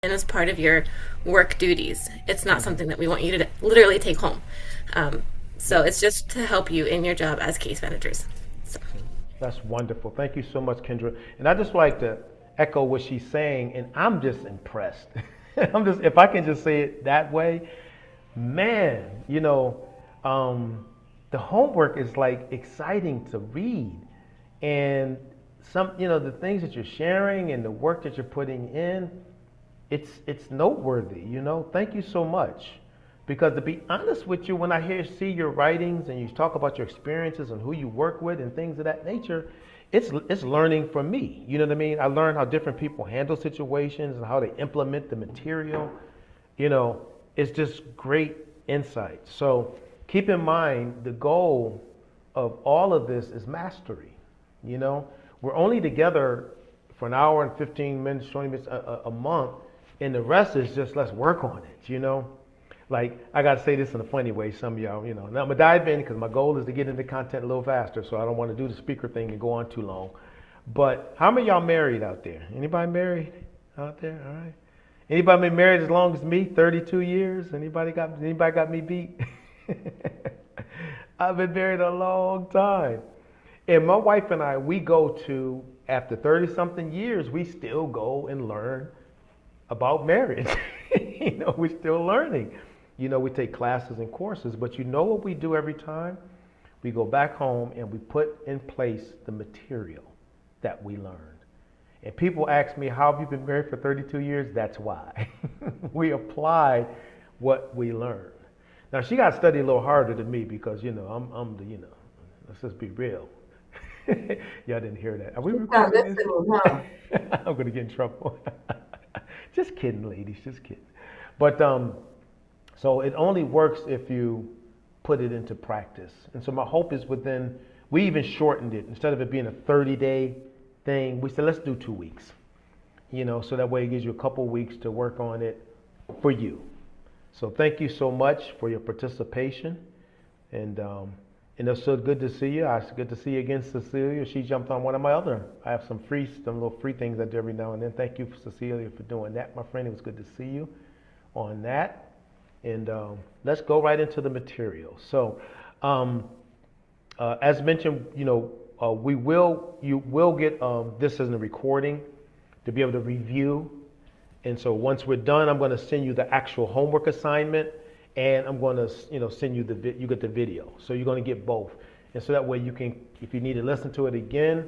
as part of your work duties. It's not something that we want you to literally take home. So Yep. it's just to help you in your job as case managers. So. That's wonderful. Thank you so much, Kendra. And I just like to echo what she's saying, and I'm just impressed. If I can just say it that way, man, the homework is like exciting to read. And the things that you're sharing and the work that you're putting in, it's noteworthy. Thank you so much. Because to be honest with you, when see your writings and you talk about your experiences and who you work with and things of that nature, it's learning from me. You know what I mean? I learn how different people handle situations and how they implement the material. You know, it's just great insight. So keep in mind the goal of all of this is mastery. You know, we're only together for an hour and 15 minutes, 20 minutes a month, and the rest is just let's work on it. Like, I got to say this in a funny way, some of y'all, now I'm going to dive in because my goal is to get into content a little faster, so I don't want to do the speaker thing and go on too long. But how many of y'all married out there? Anybody married out there? All right. Anybody been married as long as me? 32 years? Anybody got me beat? I've been married a long time. And my wife and I, we go to, after 30 something years, we still go and learn about marriage. We're still learning. We take classes and courses, but what we do every time? We go back home and we put in place the material that we learned. And people ask me, how have you been married for 32 years? That's why. We applied what we learned. Now, she got to study a little harder than me because, I'm the, let's just be real. Y'all didn't hear that. Are we Not recording this? listening, huh? I'm going to get in trouble. Just kidding, ladies, just kidding. But so it only works if you put it into practice. And so my hope is we even shortened it. Instead of it being a 30-day thing, we said, let's do 2 weeks. So that way it gives you a couple weeks to work on it for you. So thank you so much for your participation. And it's so good to see you. It's good to see you again, Cecilia. She jumped on one of my other. I have some little free things I do every now and then. Thank you, Cecilia, for doing that, my friend. It was good to see you on that. And let's go right into the material. So, as mentioned, you will get this as a recording to be able to review. And so once we're done, I'm going to send you the actual homework assignment. And I'm going to, send you you get the video. So you're going to get both. And so that way you can, if you need to listen to it again,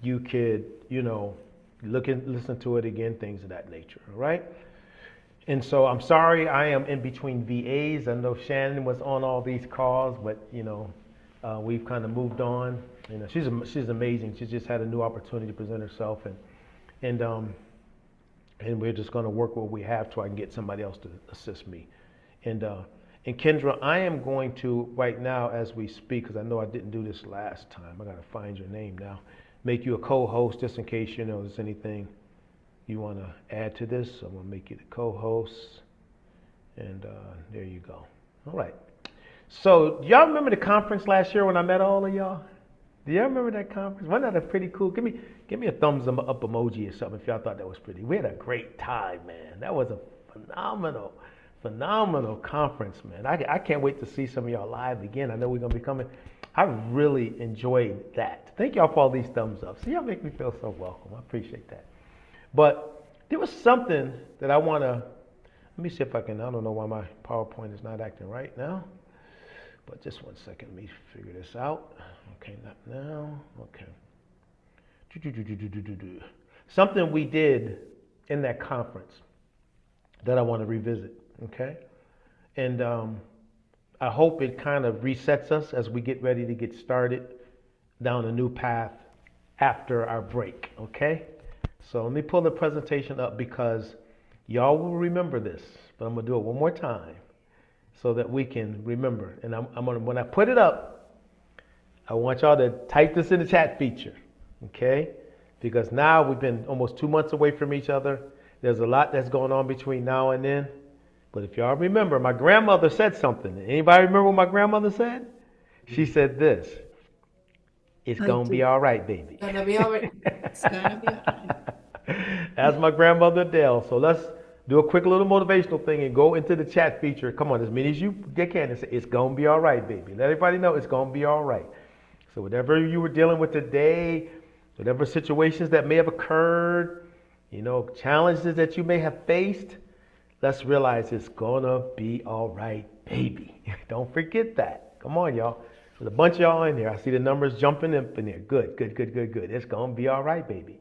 you could, listen to it again, things of that nature. All right. And so I'm sorry, I am in between VAs. I know Shannon was on all these calls, but, we've kind of moved on. She's amazing. She's just had a new opportunity to present herself. And we're just going to work what we have so I can get somebody else to assist me. And Kendra, I am going to, right now as we speak, because I know I didn't do this last time, I got to find your name now, make you a co-host just in case, there's anything you want to add to this. I'm going to make you the co-host. And there you go. All right. So y'all remember the conference last year when I met all of y'all? Do y'all remember that conference? Wasn't that a pretty cool? Give me a thumbs up emoji or something if y'all thought that was pretty. We had a great time, man. That was a phenomenal conference, man. I can't wait to see some of y'all live again. I know we're going to be coming. I really enjoyed that. Thank y'all for all these thumbs up. See, y'all make me feel so welcome. I appreciate that. But there was something that I want to, let me see if I don't know why my PowerPoint is not acting right now. But just 1 second, let me figure this out. Okay, not now. Okay. Something we did in that conference that I want to revisit. Okay, and I hope it kind of resets us as we get ready to get started down a new path after our break. Okay, so let me pull the presentation up because y'all will remember this, but I'm gonna do it one more time so that we can remember. And I'm gonna, when I put it up, I want y'all to type this in the chat feature. Okay, because now we've been almost 2 months away from each other. There's a lot that's going on between now and then. But if y'all remember, my grandmother said something. Anybody remember what my grandmother said? She said this: "It's I gonna be do. all right, baby." Gonna be all right. It's gonna be all right. That's my grandmother Adele. So do a quick little motivational thing and go into the chat feature. Come on, as many as you can and say, it's going to be all right, baby. Let everybody know it's going to be all right. So whatever you were dealing with today, whatever situations that may have occurred, challenges that you may have faced, let's realize it's going to be all right, baby. Don't forget that. Come on, y'all. There's a bunch of y'all in here. I see the numbers jumping up in there. Good. It's going to be all right, baby.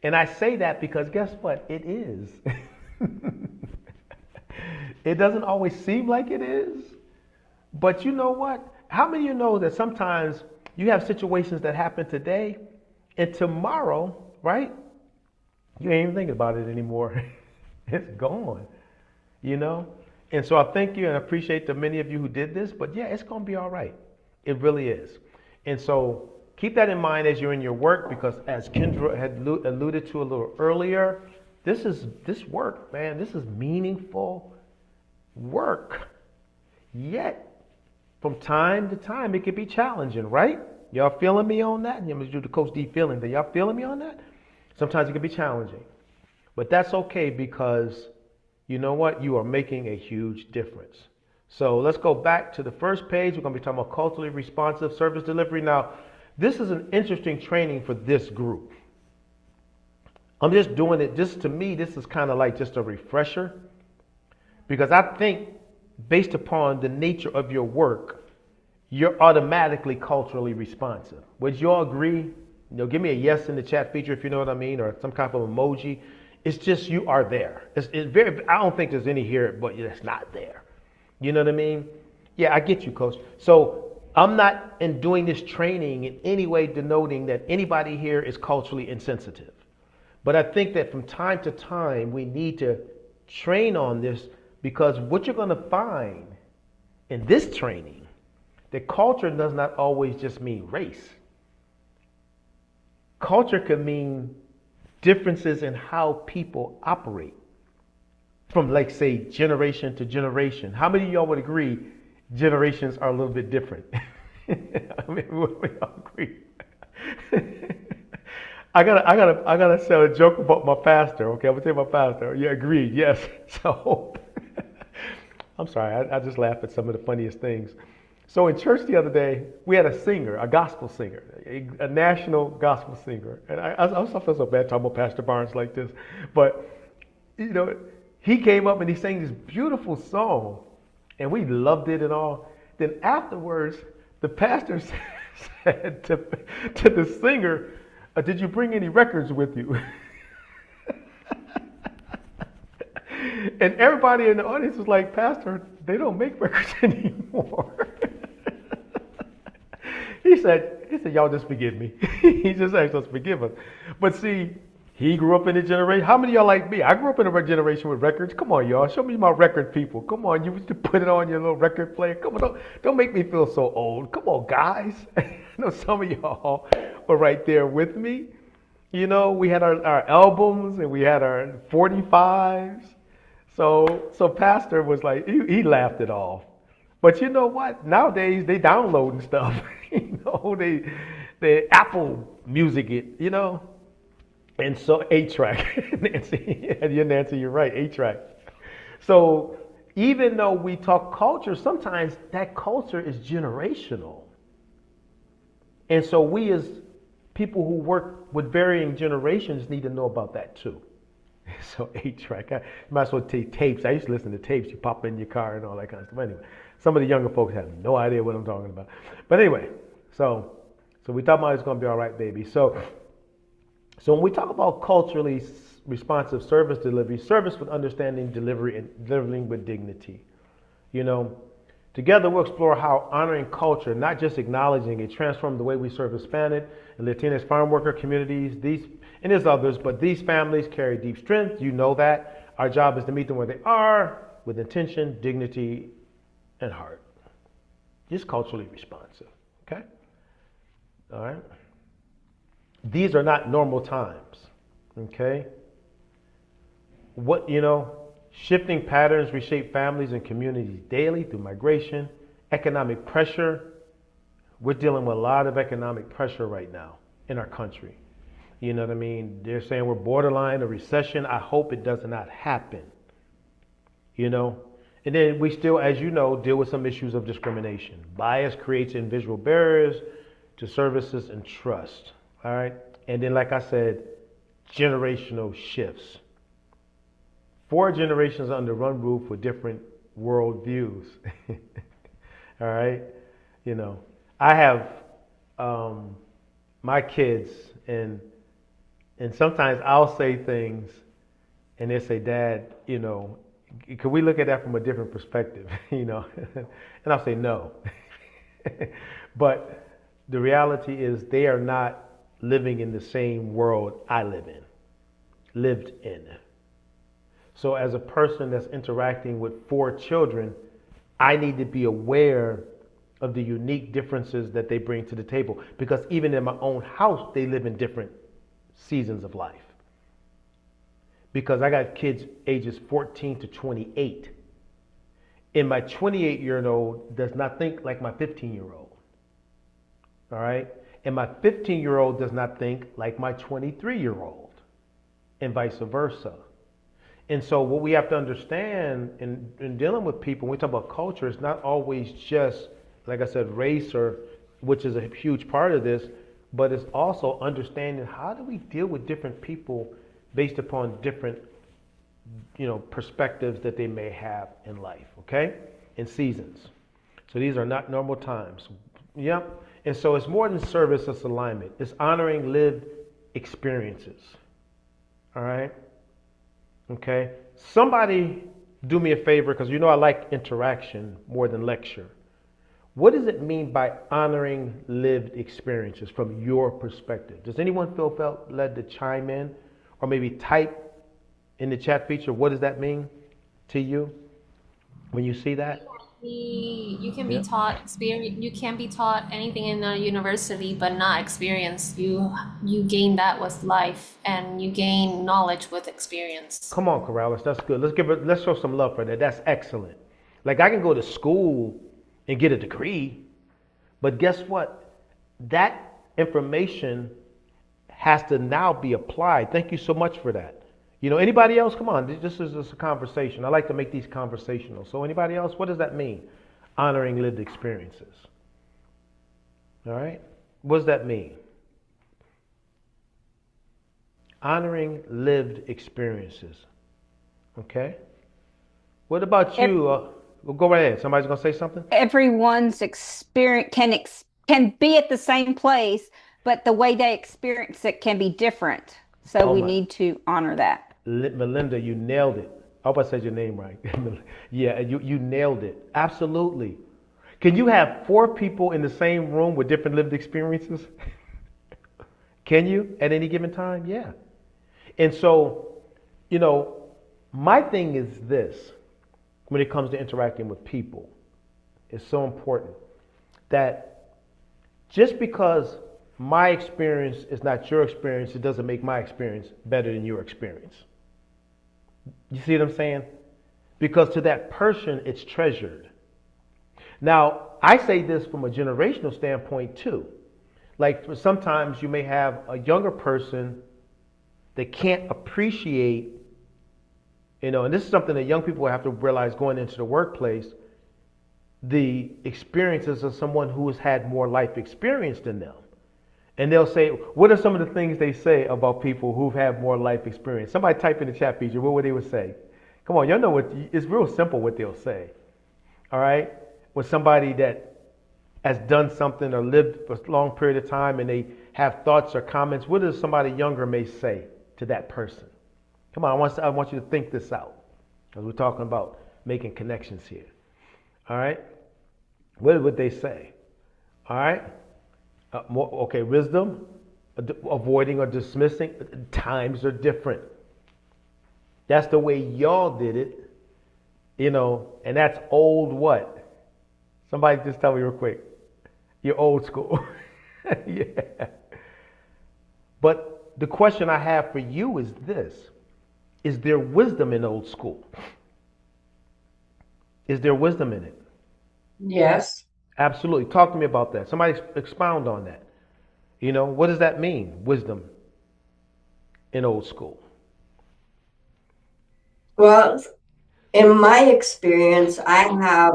And I say that because guess what? It is. It doesn't always seem like it is. But you know what? How many of you know that sometimes you have situations that happen today and tomorrow, right? You ain't even thinking about it anymore. It's gone, And so I thank you and I appreciate the many of you who did this. But yeah, it's going to be all right. It really is. And so keep that in mind as you're in your work, because as Kendra had alluded to a little earlier, this work, man, this is meaningful work. Yet, from time to time, it can be challenging, right? Y'all feeling me on that? I'm going to do the Coach D feeling thing. Y'all feeling me on that? Sometimes it can be challenging. But that's okay, because you know what? You are making a huge difference. So let's go back to the first page. We're going to be talking about culturally responsive service delivery. Now, this is an interesting training for this group. I'm just doing it, to me, this is kind of like just a refresher, because I think based upon the nature of your work, you're automatically culturally responsive. Would you all agree? Give me a yes in the chat feature if you know what I mean, or some kind of emoji. It's just you are there. It's very. I don't think there's any here, but it's not there. You know what I mean? Yeah, I get you, Coach. So I'm not in doing this training in any way denoting that anybody here is culturally insensitive. But I think that from time to time, we need to train on this, because what you're going to find in this training, that culture does not always just mean race. Culture can mean differences in how people operate from, like, say, generation to generation. How many of y'all would agree generations are a little bit different? I mean, we all agree. I gotta say a joke about my pastor. Okay, I'm gonna tell my pastor. Yeah, agreed. Yes. So I'm sorry. I just laugh at some of the funniest things. So in church the other day, we had a singer, a gospel singer, a national gospel singer. And I feel so bad talking about Pastor Barnes like this, but he came up and he sang this beautiful song, and we loved it and all. Then afterwards, the pastor said to the singer, did you bring any records with you? And everybody in the audience was like, Pastor, they don't make records anymore. He said, y'all just forgive me. He just asked us to forgive us. But see, he grew up in a generation. How many of y'all like me? I grew up in a generation with records. Come on, y'all. Show me my record people. Come on, you used to put it on your little record player. Come on, don't make me feel so old. Come on, guys. I know some of y'all were right there with me. We had our albums and we had our 45s. So Pastor was like, he laughed it off. But you know what? Nowadays they downloading stuff. They Apple Music it, And so 8-track. Nancy, you're right, 8-track. So even though we talk culture, sometimes that culture is generational. And so we as people who work with varying generations need to know about that too. So 8-track, you might as well take tapes. I used to listen to tapes. You pop in your car and all that kind of stuff. Anyway, some of the younger folks have no idea what I'm talking about. But anyway, so we talk about it's going to be all right, baby. So when we talk about culturally responsive service delivery, service with understanding, delivery, and delivering with dignity, together we'll explore how honoring culture, not just acknowledging it, transform the way we serve Hispanic and Latinx farm worker communities. And there's others, but these families carry deep strength. You know that. Our job is to meet them where they are with intention, dignity, and heart. Just culturally responsive. Okay? All right? These are not normal times. Okay? Shifting patterns reshape families and communities daily through migration, economic pressure. We're dealing with a lot of economic pressure right now in our country. You know what I mean? They're saying we're borderline a recession. I hope it does not happen. you know. And then we still, as you know, deal with some issues of discrimination. Bias creates invisible barriers to services and trust. All right. And then, like I said, generational shifts. Four generations under one roof with different world views. All right. You know, I have um, my kids, and sometimes I'll say things, and they say, "Dad, you know, can we look at that from a different perspective?" You know, and I'll say no. But the reality is, they are not living in the same world I lived in. So, as a person that's interacting with four children, I need to be aware of the unique differences that they bring to the table. Because even in my own house, they live in different seasons of life. Because I got kids ages 14 to 28. And my 28-year-old does not think like my 15-year-old. All right? And my 15-year-old does not think like my 23-year-old, and vice versa. And so what we have to understand in dealing with people, when we talk about culture, it's not always just, like I said, race, or which is a huge part of this, but it's also understanding how do we deal with different people based upon different, perspectives that they may have in life, okay? In seasons. So these are not normal times. Yep. And so it's more than service, it's alignment. It's honoring lived experiences. All right? Okay? Somebody do me a favor, because I like interaction more than lecture. What does it mean by honoring lived experiences from your perspective? Does anyone felt led to chime in, or maybe type in the chat feature? What does that mean to you when you see that? You can be Yeah. taught experience. You can be taught anything in a university, but not experience. You gain that with life, and you gain knowledge with experience. Come on, Corrales. That's good. Let's show some love for that. That's excellent. Like, I can go to school and get a degree, but guess what? That information has to now be applied. Thank you so much for that. Anybody else? Come on. This is just a conversation. I like to make these conversational. So anybody else? What does that mean? Honoring lived experiences. All right. What does that mean? Honoring lived experiences. Okay. What about Ev- you? Well, go right ahead. Somebody's gonna say something. Everyone's experience can be at the same place, but the way they experience it can be different. So Oh we my, need to honor that. Melinda, you nailed it. I hope I said your name right. Yeah, you nailed it. Absolutely. Can you have four people in the same room with different lived experiences? Can you at any given time? Yeah. And so, you know, my thing is this: when it comes to interacting with people, it's so important that just because my experience is not your experience, it doesn't make my experience better than your experience. You see what I'm saying? Because to that person, it's treasured. Now, I say this from a generational standpoint too. Like, for sometimes you may have a younger person that can't appreciate, and this is something that young people have to realize going into the workplace, the experiences of someone who has had more life experience than them. And they'll say, what are some of the things they say about people who've had more life experience? Somebody type in the chat feature, what would they would say? Come on, y'all know it's real simple what they'll say. All right? When somebody that has done something or lived for a long period of time and they have thoughts or comments, what does somebody younger may say to that person? Come on, I want you to think this out, because we're talking about making connections here. All right? What would they say? All right? Wisdom, avoiding or dismissing. Times are different. That's the way y'all did it, and that's old what? Somebody just tell me real quick. You're old school. Yeah. But the question I have for you is this: is there wisdom in old school? Is there wisdom in it? Yes. Absolutely. Talk to me about that. Somebody expound on that. What does that mean? Wisdom in old school. Well, In my experience, I have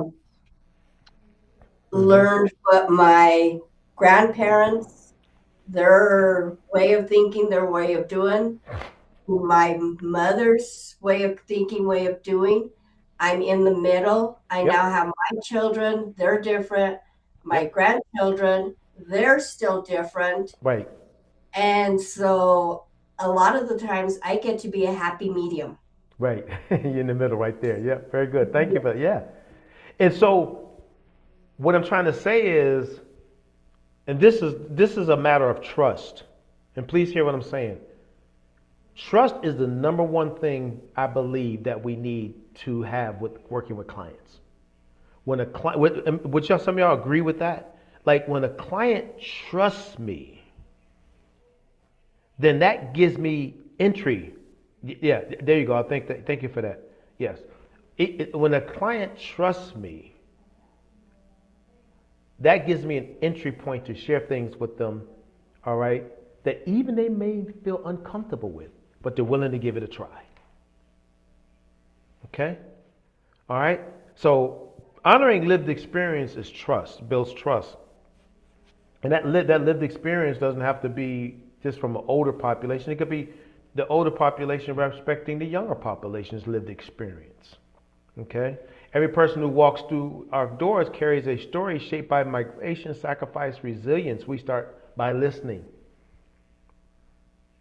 Mm-hmm. learned what my grandparents, their way of thinking, their way of doing, my mother's way of thinking, way of doing. I'm in the middle. I now Yep. have my children, they're different. My Yep. grandchildren, they're still different. Right. And so a lot of the times I get to be a happy medium. Right. You're in the middle right there. Yep. Very good. Thank you for that. Yeah. And so what I'm trying to say is, and this is a matter of trust. And please hear what I'm saying. Trust is the number one thing I believe that we need to have with working with clients. When a client, would y'all, some of y'all agree with that? Like when a client trusts me, then that gives me entry. Yeah, there you go. I think that, thank you for that. Yes. When a client trusts me, that gives me an entry point to share things with them, all right, that even they may feel uncomfortable with, but they're willing to give it a try. Okay? All right? So honoring lived experience is trust, builds trust. And that lived experience doesn't have to be just from an older population. It could be the older population respecting the younger population's lived experience. Okay? Every person who walks through our doors carries a story shaped by migration, sacrifice, resilience. We start by listening.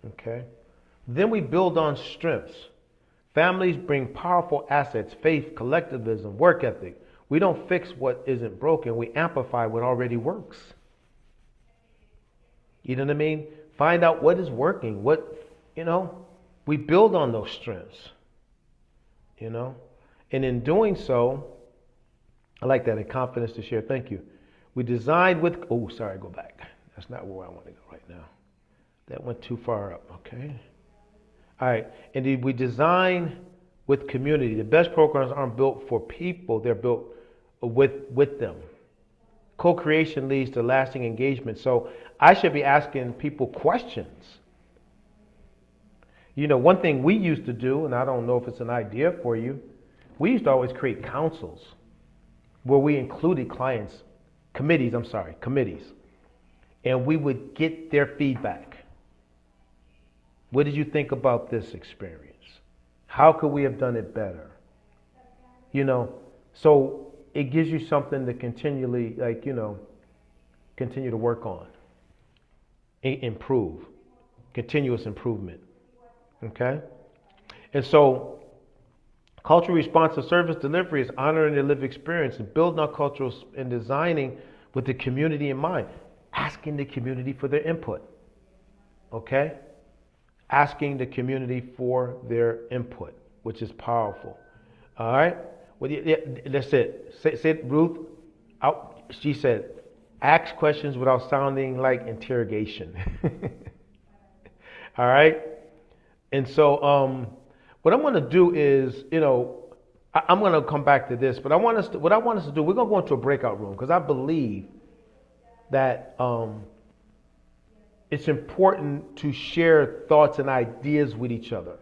Okay? Then we build on strengths. Families bring powerful assets, faith, collectivism, work ethic. We don't fix what isn't broken, we amplify what already works. You know what I mean? Find out what is working, we build on those strengths, you know? And in doing so, I like that, and confidence to share. Thank you. We designed with, go back. That's not where I want to go right now. That went too far up, okay? All right. Indeed, we design with community. The best programs aren't built for people, they're built with them. Co-creation leads to lasting engagement. So I should be asking people questions. One thing we used to do, and I don't know if it's an idea for you, we used to always create councils where we included committees, and we would get their feedback. What did you think about this experience? How could we have done it better? So it gives you something to continually, continue to work on, improve, continuous improvement. Okay? And so cultural responsive service delivery is honoring the lived experience and building our cultural and designing with the community in mind, asking the community for their input. Okay? Asking the community for their input, which is powerful. All right? Well, yeah, that's it. Say Ruth, she said, ask questions without sounding like interrogation. All right? And so what I'm going to do is, I'm going to come back to this, but what I want us to do, we're going to go into a breakout room because I believe that it's important to share thoughts and ideas with each other.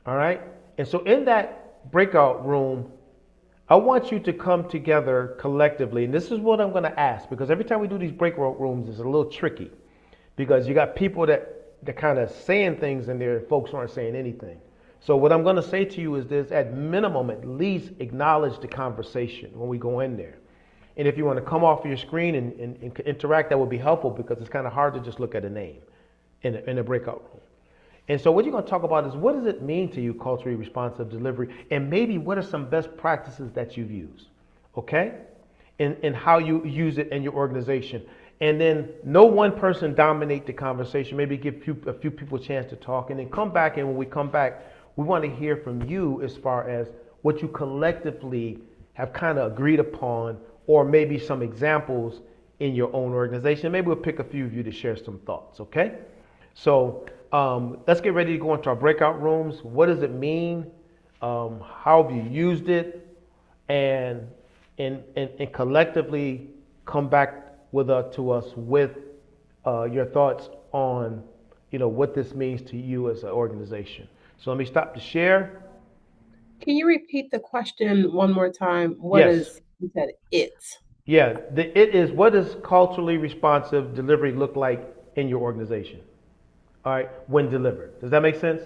All right? And so in that breakout room, I want you to come together collectively. And this is what I'm going to ask, because every time we do these breakout rooms, it's a little tricky because you got people that kind of saying things and their folks aren't saying anything. So what I'm going to say to you is this: at minimum, at least acknowledge the conversation when we go in there. And if you want to come off your screen and interact, that would be helpful because it's kind of hard to just look at a name in a breakout room. And so what you're going to talk about is, what does it mean to you, culturally responsive delivery? And maybe what are some best practices that you've used, okay? And how you use it in your organization. And then no one person dominate the conversation. Maybe give a few people a chance to talk. And then come back, and when we come back, we want to hear from you as far as what you collectively have kind of agreed upon, or maybe some examples in your own organization. Maybe we'll pick a few of you to share some thoughts, okay? So let's get ready to go into our breakout rooms. What does it mean? How have you used it? And collectively come back to us with your thoughts on what this means to you as an organization. So let me stop the share. Can you repeat the question one more time? What Yes. is, you said it? Yeah. It is, what does culturally responsive delivery look like in your organization? All right. When delivered. Does that make sense?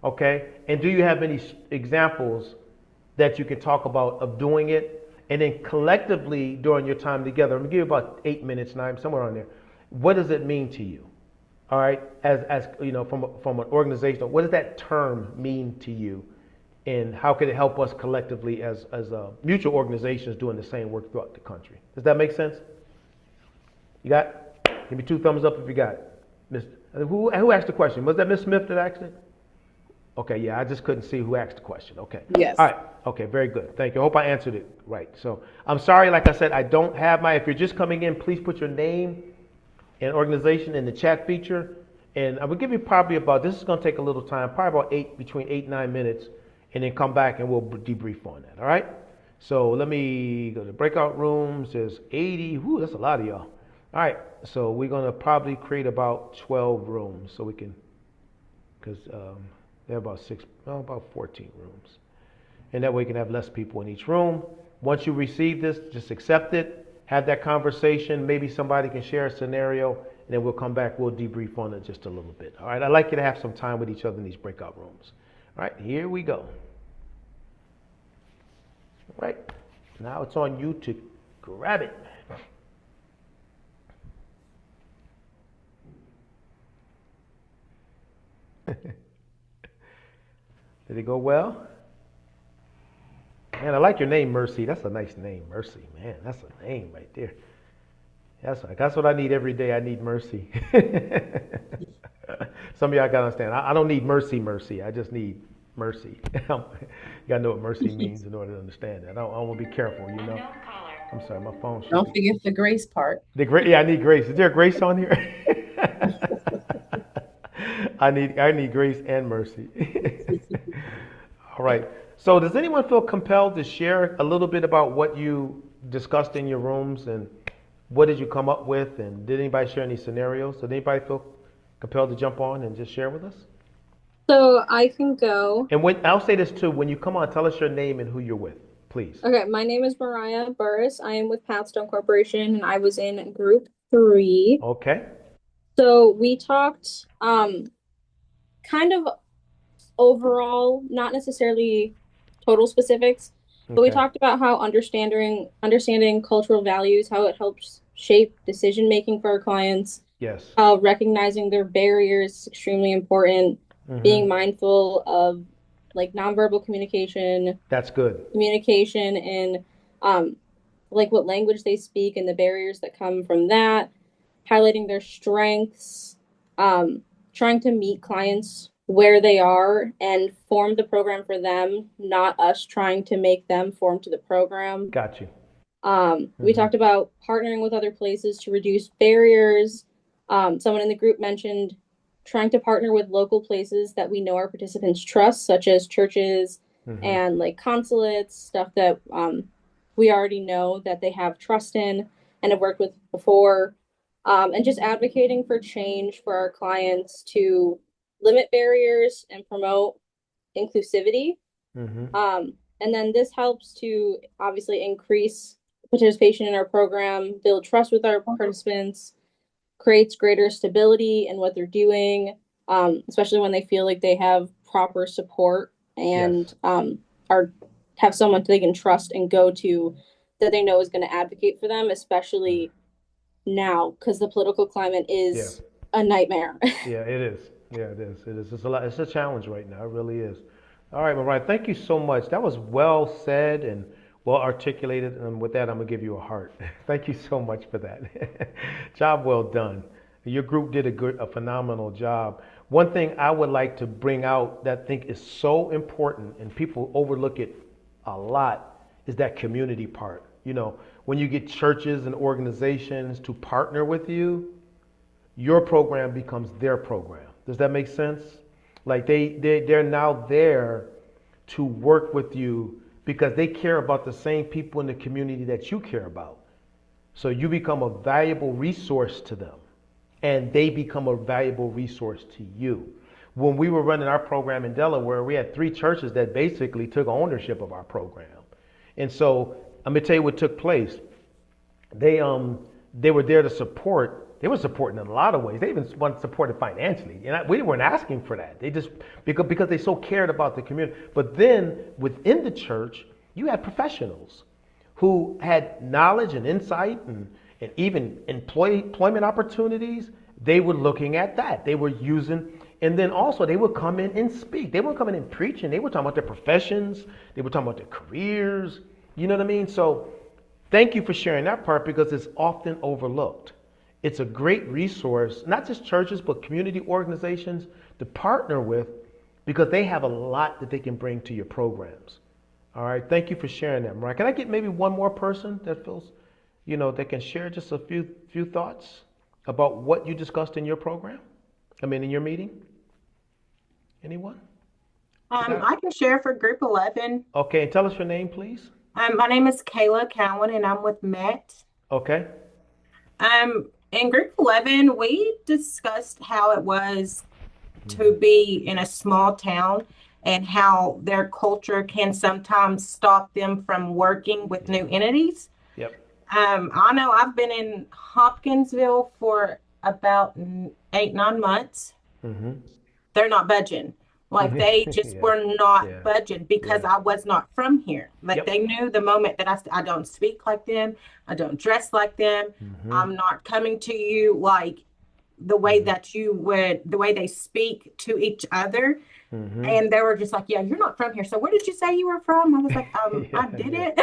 Okay. And do you have any examples that you can talk about of doing it? And then collectively during your time together, I'm gonna give you about 8 minutes now, somewhere on there. What does it mean to you? All right, as you know, from an organization, what does that term mean to you, and how can it help us collectively as mutual organizations doing the same work throughout the country? Does that make sense? You got? Give me 2 thumbs up if you got it. Miss, who asked the question? Was that Miss Smith that asked it? Okay, yeah, I just couldn't see who asked the question. Okay. Yes. All right. Okay, very good. Thank you. I hope I answered it right. So I'm sorry, like I said, I don't have if you're just coming in, please put your name and organization in the chat feature. And I will give you probably this is going to take a little time, probably about between 8 and 9 minutes, and then come back and we'll debrief on that. All right. So let me go to breakout rooms. There's 80. Whoo, that's a lot of y'all. All right. So we're going to probably create about 12 rooms so we can, because there are about 14 rooms. And that way you can have less people in each room. Once you receive this, just accept it, have that conversation. Maybe somebody can share a scenario, and then we'll come back, we'll debrief on it just a little bit. All right, I'd like you to have some time with each other in these breakout rooms. All right, here we go. All right, now it's on you to grab it. Did it go well? Man, I like your name, Mercy. That's a nice name, Mercy. Man, that's a name right there. That's what I need every day. I need mercy. Some of y'all gotta understand. I don't need mercy. I just need mercy. You gotta know what mercy means in order to understand that. I want to be careful, you know. I'm sorry, my phone. Don't forget the grace part. Yeah, I need grace. Is there a grace on here? I need grace and mercy. All right. So does anyone feel compelled to share a little bit about what you discussed in your rooms, and what did you come up with, and did anybody share any scenarios? Did anybody feel compelled to jump on and just share with us? So I can go. And I'll say this too, when you come on, tell us your name and who you're with, please. Okay, my name is Mariah Burris. I am with Pathstone Corporation, and I was in group 3. Okay. So we talked kind of overall, not necessarily total specifics, but we talked about how understanding cultural values, how it helps shape decision making for our clients. Yes. How recognizing their barriers is extremely important. Being mindful of like nonverbal communication. That's good. Communication and like what language they speak and the barriers that come from that. Highlighting their strengths. Trying to meet clients where they are and form the program for them, not us trying to make them form to the program. Got you. We talked about partnering with other places to reduce barriers. Someone in the group mentioned trying to partner with local places that we know our participants trust, such as churches and like consulates, stuff that we already know that they have trust in and have worked with before. And just advocating for change for our clients to limit barriers and promote inclusivity. And then this helps to obviously increase participation in our program, build trust with our participants, creates greater stability in what they're doing, especially when they feel like they have proper support and have someone they can trust and go to that they know is going to advocate for them, especially now because the political climate is a nightmare. Yeah, it is. Yeah, it is. It is. It's a lot. It's a challenge right now. It really is. All right, Mariah, thank you so much. That was well said and well articulated. And with that, I'm gonna give you a heart. Thank you so much for that. Job well done. Your group did a phenomenal job. One thing I would like to bring out that I think is so important, and people overlook it a lot, is that community part. You know, when you get churches and organizations to partner with you, your program becomes their program. Does that make sense? Like they're now there to work with you because they care about the same people in the community that you care about. So you become a valuable resource to them, and they become a valuable resource to you. when we were running our program in Delaware, we had 3 churches that basically took ownership of our program. And so I'm gonna tell you what took place. They were there to support. They were supporting in a lot of ways. They even supported financially, and we weren't asking for that. They just because they so cared about the community. But then within the church, you had professionals who had knowledge and insight and even employment opportunities. They were looking at that. They were using, and then also they would come in and speak. They weren't coming in preaching. They were talking about their professions. They were talking about their careers. You know what I mean? So thank you for sharing that part because it's often overlooked. It's a great resource, not just churches, but community organizations to partner with because they have a lot that they can bring to your programs. All right. Thank you for sharing that, Mariah. Can I get maybe one more person that feels, that can share just a few thoughts about what you discussed in your program? In your meeting? Anyone? I can share for Group 11. Okay. And tell us your name, please. My name is Kayla Cowan, and I'm with Met. Okay. In Group 11, we discussed how it was to be in a small town and how their culture can sometimes stop them from working with new entities. Yep. I know I've been in Hopkinsville for about 8-9 months. Mm-hmm. They're not budging. Like they just were not budging because I was not from here. Like they knew the moment that I don't speak like them, I don't dress like them, I'm not coming to you like the way that you would, the way they speak to each other. And they were just like, yeah, you're not from here. So where did you say you were from? I was like, I did it.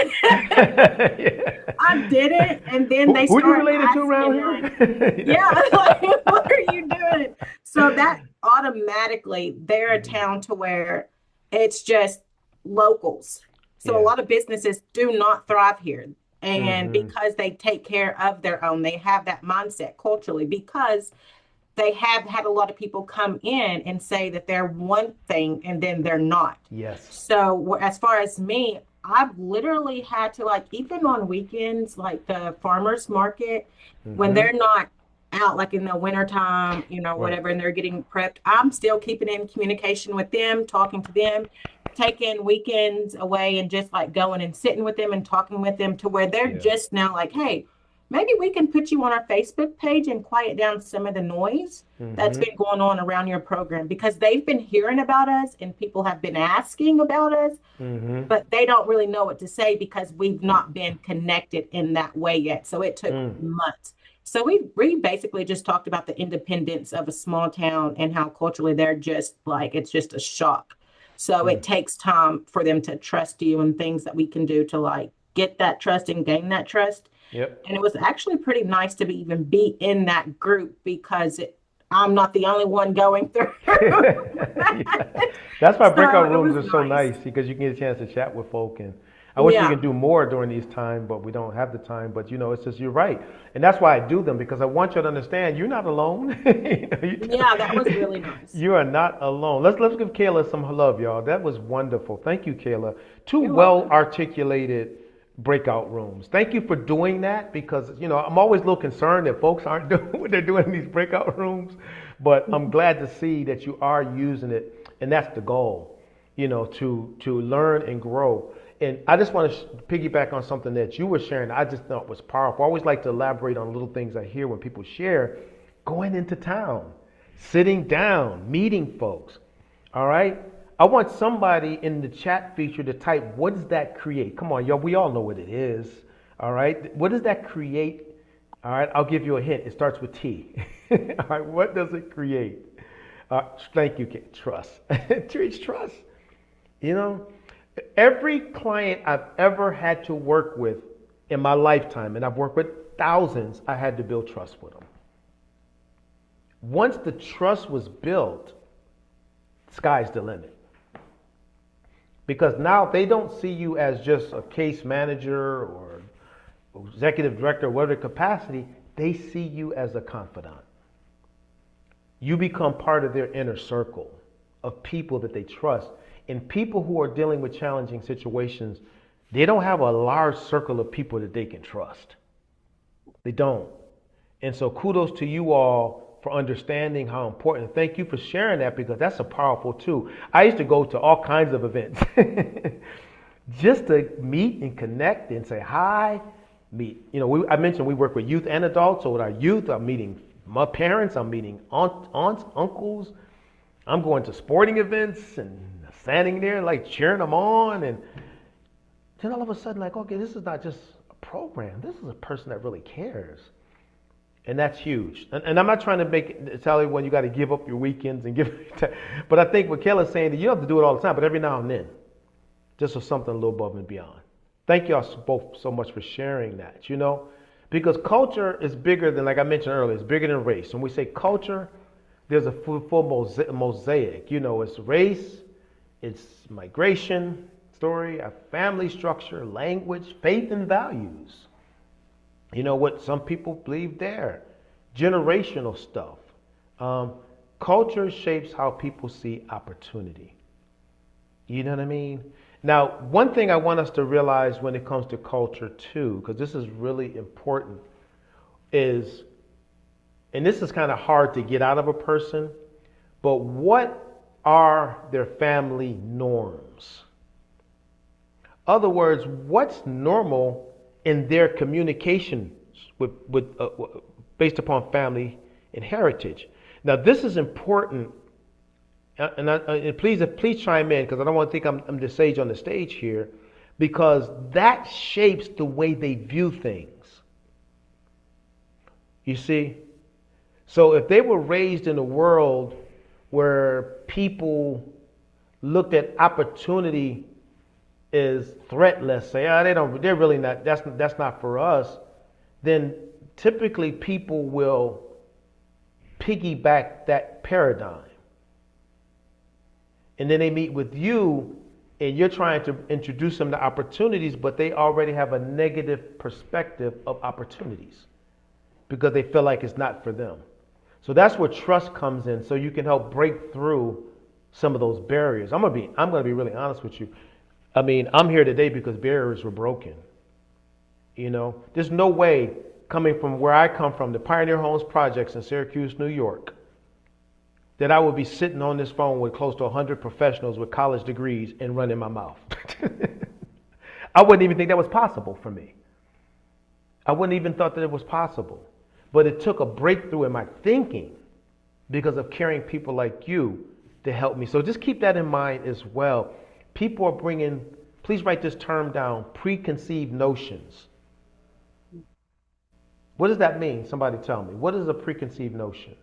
I did it. And then they who started you related to around here? like, what are you doing? So that automatically they're a town to where it's just locals. So a lot of businesses do not thrive here. And because they take care of their own, they have that mindset culturally because they have had a lot of people come in and say that they're one thing and then they're not. Yes. So as far as me, I've literally had to, like, even on weekends, like the farmers market, when they're not out, like in the wintertime, whatever, and they're getting prepped, I'm still keeping in communication with them, talking to them, taking weekends away and just like going and sitting with them and talking with them to where they're just now like, hey, maybe we can put you on our Facebook page and quiet down some of the noise that's been going on around your program because they've been hearing about us and people have been asking about us, but they don't really know what to say because we've not been connected in that way yet. So it took months. So we basically just talked about the independence of a small town and how culturally they're just like, it's just a shock. So it takes time for them to trust you and things that we can do to like get that trust and gain that trust. Yep. And it was actually pretty nice to even be in that group because I'm not the only one going through. That's why breakout rooms are so nice because you can get a chance to chat with folk. And I wish we could do more during these times, but we don't have the time. But it's just you're right, and that's why I do them because I want you to understand you're not alone. That was really nice. You are not alone. Let's give Kayla some love, y'all. That was wonderful. Thank you, Kayla. Two well articulated breakout rooms. Thank you for doing that because I'm always a little concerned that folks aren't doing what they're doing in these breakout rooms, but I'm glad to see that you are using it, and that's the goal, to learn and grow. And I just want to piggyback on something that you were sharing. I just thought was powerful. I always like to elaborate on little things I hear when people share. Going into town, sitting down, meeting folks. All right. I want somebody in the chat feature to type, what does that create? Come on, y'all. We all know what it is. All right. What does that create? All right. I'll give you a hint. It starts with T. All right. What does it create? Thank you, Kate. Trust. It creates trust. Every client I've ever had to work with in my lifetime, and I've worked with thousands, I had to build trust with them. Once the trust was built, sky's the limit. Because now they don't see you as just a case manager or executive director, whatever capacity, they see you as a confidant. You become part of their inner circle of people that they trust. And people who are dealing with challenging situations, they don't have a large circle of people that they can trust. They don't. And so kudos to you all for understanding how important. Thank you for sharing that because that's a powerful too. I used to go to all kinds of events just to meet and connect and say hi, meet. I mentioned we work with youth and adults. So with our youth, I'm meeting my parents, I'm meeting aunts, uncles. I'm going to sporting events and standing there like cheering them on. And then all of a sudden, like, okay, this is not just a program. This is a person that really cares. And that's huge. And I'm not trying to tell everyone you got to give up your weekends and but I think what Kayla's saying that you don't have to do it all the time, but every now and then, just for something a little above and beyond. Thank y'all both so much for sharing that, because culture is bigger than, like I mentioned earlier, it's bigger than race. When we say culture, there's a full mosaic. It's race, it's migration story, a family structure, language, faith, and values. What some people believe there, generational stuff. Culture shapes how people see opportunity. You know what I mean? Now, one thing I want us to realize when it comes to culture too, because this is really important, is, and this is kind of hard to get out of a person, but what are their family norms? Other words, what's normal in their communications based upon family and heritage? Now, this is important, and please chime in, because I don't want to think I'm the sage on the stage here, because that shapes the way they view things. You see? So if they were raised in a world where people looked at opportunity is threatless, say, they're really not, that's not for us, then typically people will piggyback that paradigm. And then they meet with you and you're trying to introduce them to opportunities, but they already have a negative perspective of opportunities because they feel like it's not for them. So that's where trust comes in, so you can help break through some of those barriers. I'm gonna be really honest with you. I'm here today because barriers were broken. There's no way, coming from where I come from, the Pioneer Homes Projects in Syracuse, New York, that I would be sitting on this phone with close to 100 professionals with college degrees and running my mouth. I wouldn't even think that was possible for me. I wouldn't even thought that it was possible. But it took a breakthrough in my thinking because of carrying people like you to help me. So just keep that in mind as well. People are bringing, please write this term down, preconceived notions. What does that mean? Somebody tell me. What is a preconceived notion?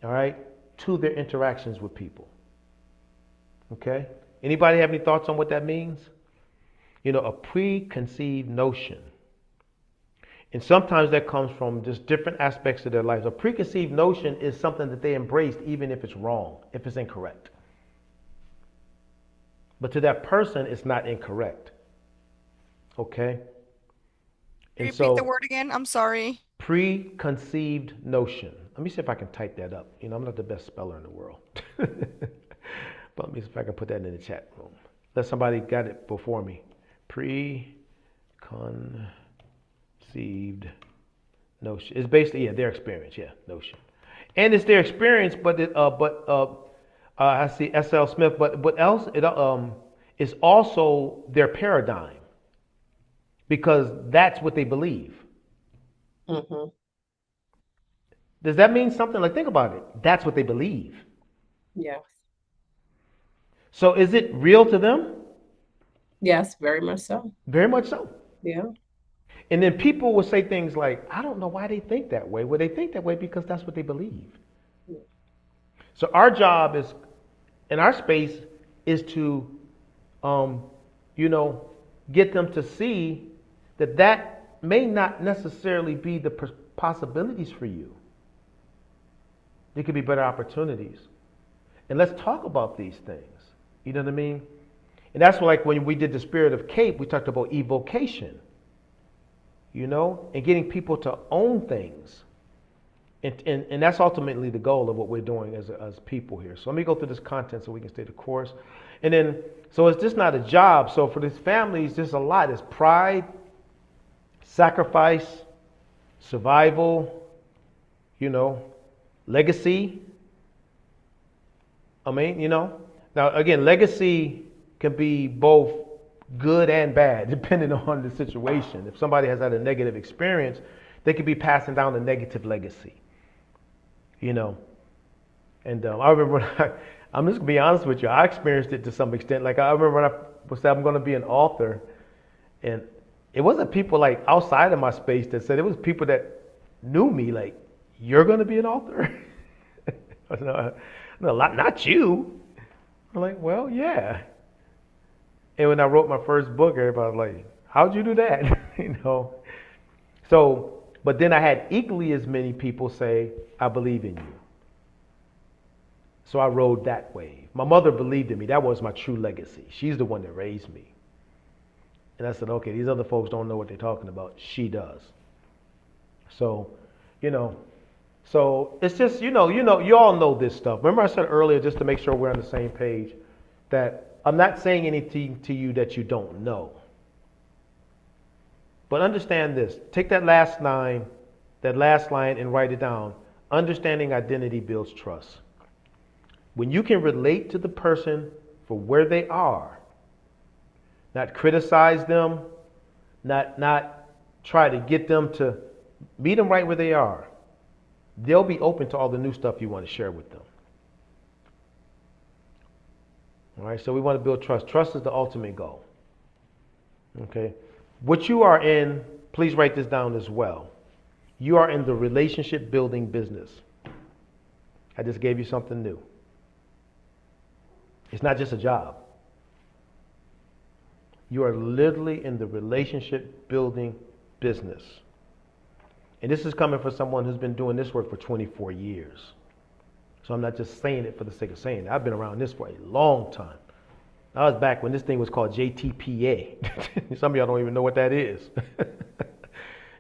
All right? To their interactions with people. Okay? Anybody have any thoughts on what that means? A preconceived notion. And sometimes that comes from just different aspects of their lives. A preconceived notion is something that they embraced even if it's wrong, if it's incorrect. But to that person, it's not incorrect. Okay? And Repeat the word again. I'm sorry. Preconceived notion. Let me see if I can type that up. I'm not the best speller in the world. But let me see if I can put that in the chat room. Let somebody got it before me. Preconceived notion. It's basically, their experience. Notion. And it's their experience, I see S.L. Smith, but what else? It's also their paradigm, because that's what they believe. Mm-hmm. Does that mean something? Like, think about it. That's what they believe. Yes. So is it real to them? Yes, very much so. Very much so. Yeah. And then people will say things like, I don't know why they think that way. Well, they think that way because that's what they believe. So our job is, in our space, is to, get them to see that may not necessarily be the possibilities for you. There could be better opportunities. And let's talk about these things. You know what I mean? And that's like when we did the Spirit of Cape, we talked about evocation, and getting people to own things. And that's ultimately the goal of what we're doing as people here. So let me go through this content so we can stay the course. And then, so it's just not a job. So for these families, there's a lot. It's pride, sacrifice, survival, you know, legacy. I mean, now again, legacy can be both good and bad depending on the situation. If somebody has had a negative experience, they could be passing down a negative legacy, you know. And I remember I'm just gonna be honest with you, I experienced it to some extent. Like I remember when I was said I'm going to be an author, and it wasn't people like outside of my space that said it was people that knew me like, you're going to be an author? No, not you. I'm like, well, yeah. And when I wrote my first book, everybody was like, how'd you do that? So, but then I had equally as many people say, I believe in you. So I rode that wave. My mother believed in me. That was my true legacy. She's the one that raised me. And I said, okay, these other folks don't know what they're talking about. She does. So, so it's just, you all know this stuff. Remember I said earlier, just to make sure we're on the same page, that I'm not saying anything to you that you don't know. But understand this. Take that last line and write it down. Understanding identity builds trust. When you can relate to the person for where they are, not criticize them, not try to get them to meet them right where they are, they'll be open to all the new stuff you want to share with them. All right, so we want to build trust. Trust is the ultimate goal. Okay, what you are in, please write this down as well. You are in the relationship building business. I just gave you something new. It's not just a job. You are literally in the relationship building business. And this is coming from someone who's been doing this work for 24 years. So I'm not just saying it for the sake of saying it. I've been around this for a long time. I was back when this thing was called JTPA. Some of y'all don't even know what that is.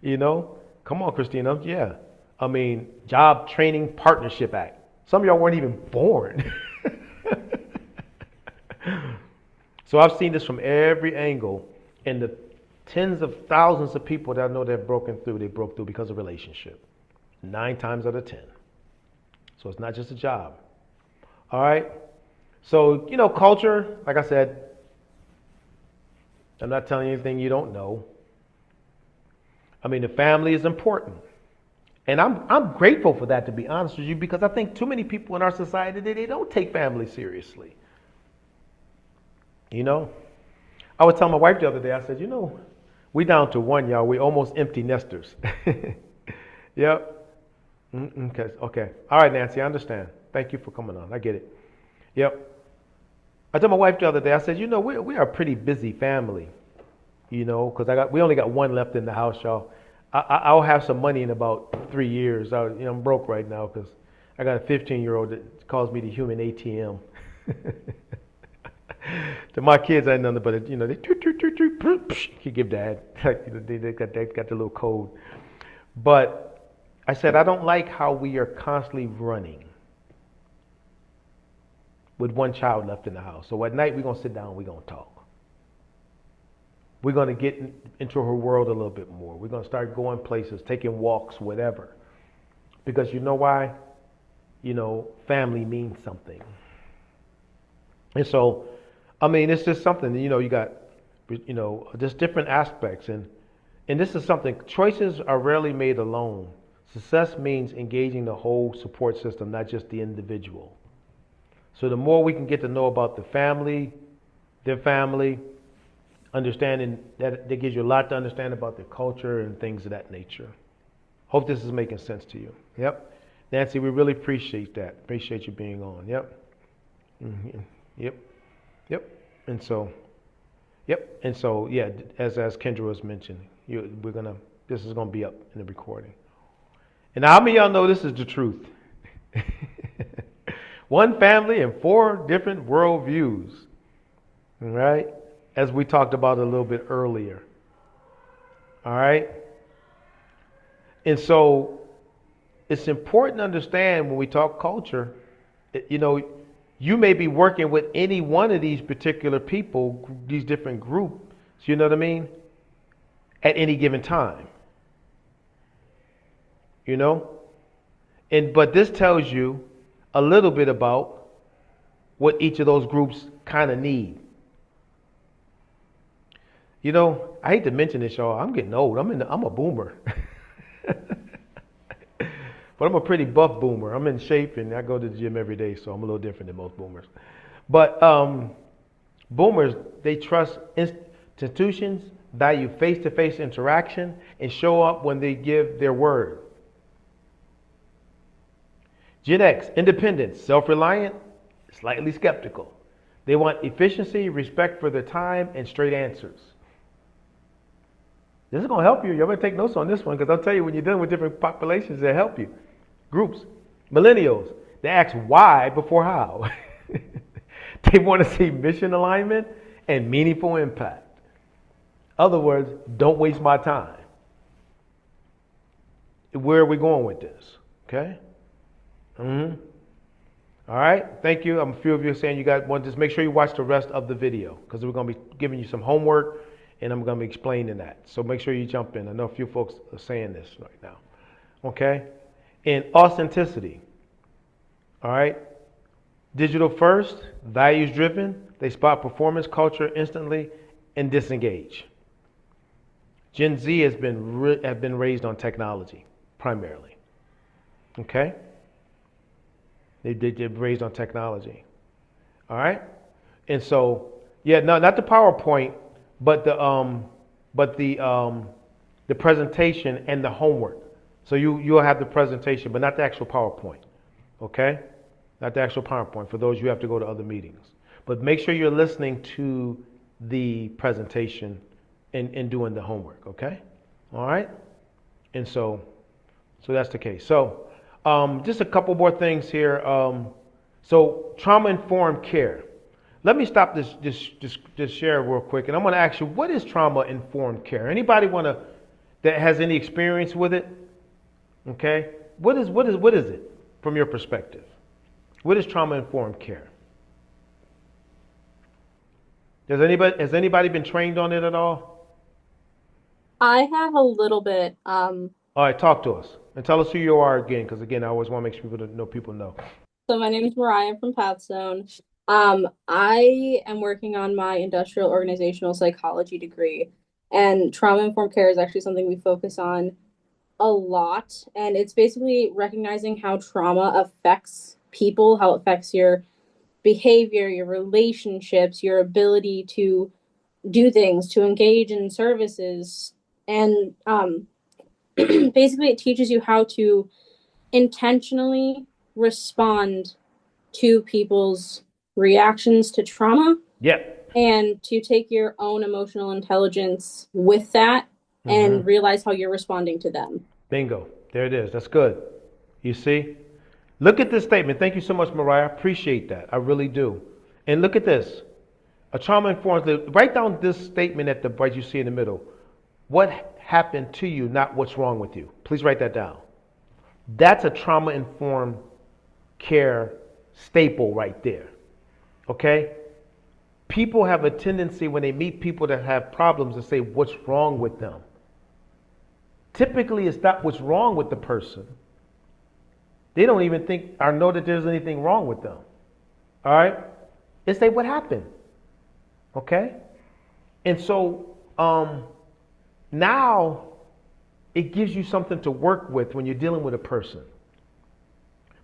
Come on, Christina. Yeah. I mean, Job Training Partnership Act. Some of y'all weren't even born. So I've seen this from every angle, and the tens of thousands of people that I know that have broken through, they broke through because of relationship. 9 times out of 10. So it's not just a job. All right. So, culture, like I said, I'm not telling you anything you don't know. I mean, the family is important. And I'm grateful for that, to be honest with you, because I think too many people in our society, they don't take family seriously. I was telling my wife the other day, I said, we down to 1, y'all. We almost empty nesters. Yep. Okay. All right, Nancy, I understand. Thank you for coming on. I get it. Yep. I told my wife the other day, I said, we are a pretty busy family, because we only got 1 left in the house, y'all. I'll have some money in about 3 years. I'm broke right now because I got a 15-year-old that calls me the human ATM. To my kids, I ain't nothing but they you give dad. They got the little code. But I said, I don't like how we are constantly running with 1 child left in the house. So at night, we're going to sit down and we're going to talk. We're going to get into her world a little bit more. We're going to start going places, taking walks, whatever. Because you know why? Family means something. And so, I mean, it's just something, you got, just different aspects. And this is something, choices are rarely made alone. Success means engaging the whole support system, not just the individual. So the more we can get to know about the family, their family, understanding that gives you a lot to understand about their culture and things of that nature. Hope this is making sense to you. Yep. Nancy, we really appreciate that. Appreciate you being on. Yep. Mm-hmm. Yep. And so, yeah, as Kendra was mentioning, this is gonna be up in the recording. And how many of y'all know this is the truth? 1 family and 4 different worldviews. All right, as we talked about a little bit earlier. All right, and so it's important to understand when we talk culture, you may be working with any one of these particular people, these different groups, you know what I mean, at any given time. But this tells you a little bit about what each of those groups kind of need. You know, I hate to mention this, y'all. I'm getting old. I'm a boomer. But I'm a pretty buff boomer. I'm in shape and I go to the gym every day, so I'm a little different than most boomers. But boomers, they trust institutions, value face-to-face interaction, and show up when they give their word. Gen X, independent, self-reliant, slightly skeptical. They want efficiency, respect for their time, and straight answers. This is going to help you. Y'all better take notes on this one because I'll tell you when you're dealing with different populations, they'll help you. Groups. Millennials, they ask why before how. They want to see mission alignment and meaningful impact. Other words, don't waste my time. Where are we going with this? Okay? All right, thank you. A few of you are saying you guys want to just make sure you watch the rest of the video because we're going to be giving you some homework and I'm going to be explaining that. So make sure you jump in. I know a few folks are saying this right now. Okay? And authenticity. All right? Digital first, values driven. They spot performance culture instantly and disengage. Gen Z have been raised on technology primarily. Okay? They're raised on technology. All right? And so, yeah, no, not the PowerPoint, but the presentation and the homework. So you'll have the presentation, but not the actual PowerPoint. Okay? Not the actual PowerPoint for those you have to go to other meetings. But make sure you're listening to the presentation and doing the homework, okay? All right? And so that's the case. So just a couple more things here. So trauma-informed care. Let me stop this share real quick, and I'm going to ask you, what is trauma-informed care? Anybody that has any experience with it? Okay, what is it from your perspective? What is trauma-informed care? Has anybody been trained on it at all? I have a little bit. All right, talk to us and tell us who you are again, because again, I always want to make sure people know. So my name is Mariah from Pathstone. I am working on my industrial organizational psychology degree, and trauma-informed care is actually something we focus on a lot. And it's basically recognizing how trauma affects people, how it affects your behavior, your relationships, your ability to do things, to engage in services. And basically, it teaches you how to intentionally respond to people's reactions to trauma. Yep. And to take your own emotional intelligence with that and realize how you're responding to them. Bingo. There it is. That's good. You see? Look at this statement. Thank you so much, Mariah. I appreciate that. I really do. And look at this. A trauma-informed, write down this statement at the right you see in the middle. What happened to you, not what's wrong with you. Please write that down. That's a trauma-informed care staple right there. Okay? People have a tendency when they meet people that have problems to say, what's wrong with them? Typically, it's not what's wrong with the person. They don't even think or know that there's anything wrong with them. All right? They say, what happened? Okay? And so now it gives you something to work with when you're dealing with a person.